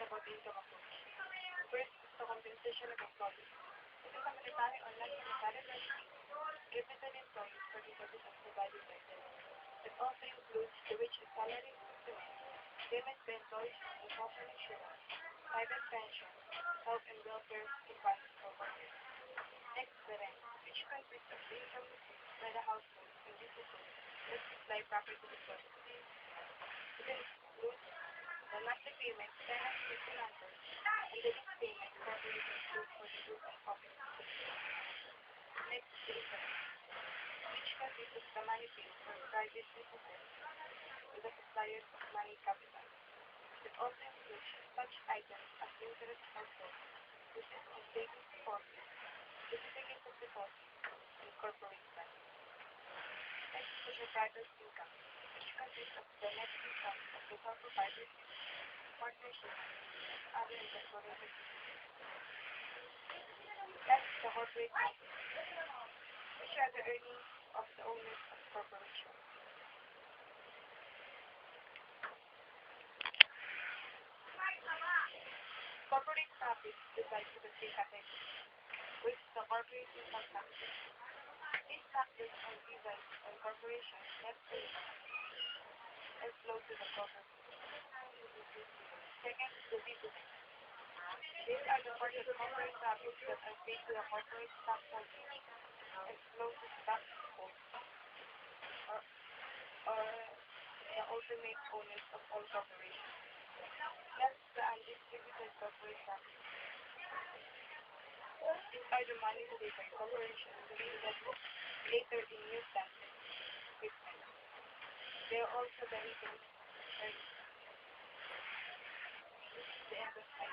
about the income approach. First is the compensation of employees. It is a monetary or non-monetary benefit given to the employees for the services provided by them. It also includes the wage and salary increment, payments to employees for social insurance, private pension, health and welfare devices for workers. Next, the rent, which consists of the income received by the household and businesses that supply property to services. It includes the monthly payment tenants pay to landlords and the lease payment corporations do for the use of public facilities. Next, the interest, which consists of the money paid for private businesses to the suppliers of money capital. It also includes such items as interest for loans, which is on savings deposits, certificates of deposit, and corporate bonds. Next is the provider's income, which consists of the net income of the sole proprietorship, partnership, and other incorporated entities. Next, the corporate assets, which are the earnings of the owners of corporations. Corporate profits divided into three categories, which is the corporate income taxes. These taxes are levied on corporations' net earnings and flow to the government. Second is the dividends. These are the part of corporate profits that are paid to the corporate stockholders and flow to stockholders, or the ultimate owners of all corporations. That's the undistributed corporate profits. These are the money saved by corporations to be invested later in new plant and equipment. They are also the returns earned. This is the end of my